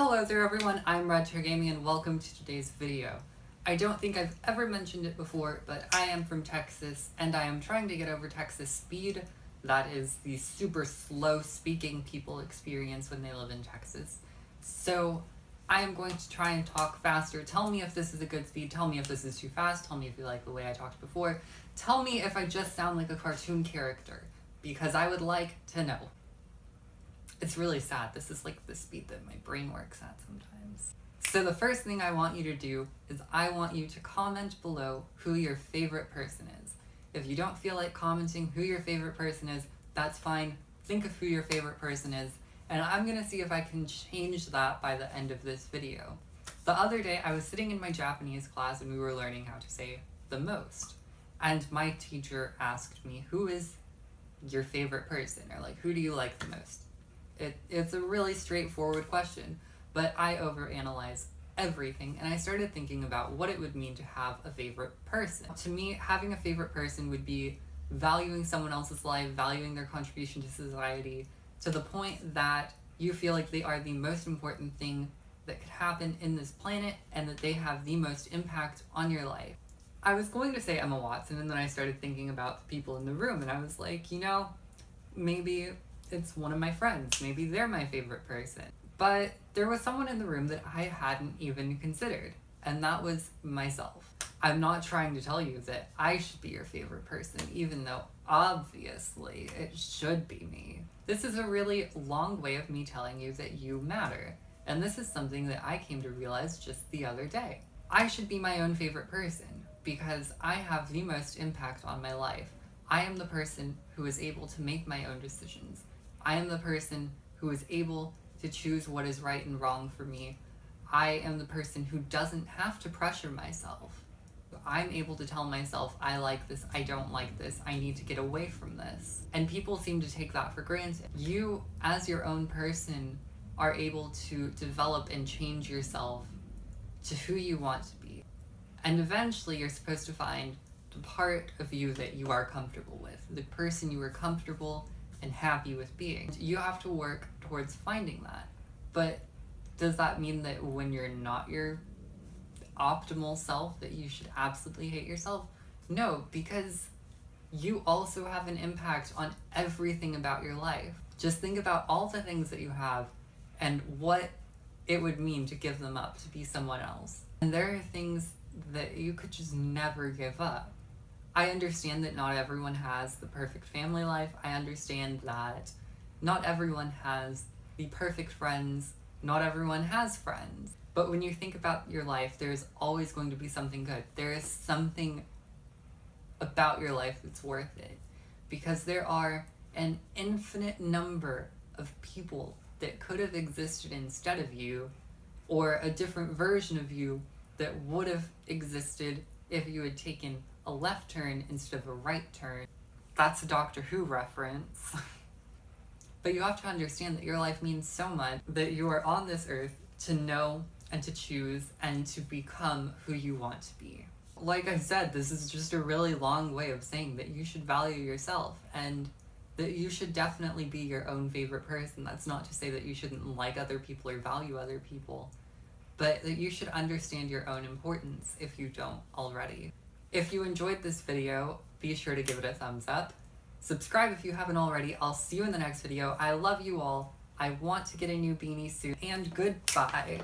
Hello there everyone, I'm Radchair Gaming and welcome to today's video. I don't think I've ever mentioned it before, but I am from Texas and I am trying to get over Texas speed. That is the super slow speaking people experience when they live in Texas. So I am going to try and talk faster. Tell me if this is a good speed, tell me if this is too fast, tell me if you like the way I talked before. Tell me if I just sound like a cartoon character, because I would like to know. It's really sad. This is like the speed that my brain works at sometimes. So the first thing I want you to do is I want you to comment below who your favorite person is. If you don't feel like commenting who your favorite person is, that's fine. Think of who your favorite person is, and I'm gonna see if I can change that by the end of this video. The other day I was sitting in my Japanese class and we were learning how to say the most. And my teacher asked me, who is your favorite person? Or like, who do you like the most? It's a really straightforward question, but I overanalyze everything and I started thinking about what it would mean to have a favorite person. To me, having a favorite person would be valuing someone else's life, valuing their contribution to society, to the point that you feel like they are the most important thing that could happen in this planet and that they have the most impact on your life. I was going to say Emma Watson, and then I started thinking about the people in the room and I was like, you know, maybe it's one of my friends. Maybe they're my favorite person. But there was someone in the room that I hadn't even considered, and that was myself. I'm not trying to tell you that I should be your favorite person, even though obviously it should be me. This is a really long way of me telling you that you matter, and this is something that I came to realize just the other day. I should be my own favorite person because I have the most impact on my life. I am the person who is able to make my own decisions. I am the person who is able to choose what is right and wrong for me. I am the person who doesn't have to pressure myself. I'm able to tell myself, I like this, I don't like this, I need to get away from this. And people seem to take that for granted. You, as your own person, are able to develop and change yourself to who you want to be. And eventually you're supposed to find the part of you that you are comfortable with, the person you are comfortable and happy with being. You have to work towards finding that. But does that mean that when you're not your optimal self that you should absolutely hate yourself? No, because you also have an impact on everything about your life. Just think about all the things that you have and what it would mean to give them up to be someone else. And there are things that you could just never give up. I understand that not everyone has the perfect family life. I understand that not everyone has the perfect friends. Not everyone has friends. But when you think about your life, there's always going to be something good. There is something about your life that's worth it. Because there are an infinite number of people that could have existed instead of you, or a different version of you that would have existed if you had taken a left turn instead of a right turn. That's a Doctor Who reference. But you have to understand that your life means so much, that you are on this earth to know and to choose and to become who you want to be. Like I said, this is just a really long way of saying that you should value yourself and that you should definitely be your own favorite person. That's not to say that you shouldn't like other people or value other people, but that you should understand your own importance if you don't already. If you enjoyed this video, be sure to give it a thumbs up. Subscribe if you haven't already. I'll see you in the next video. I love you all. I want to get a new beanie soon, and goodbye.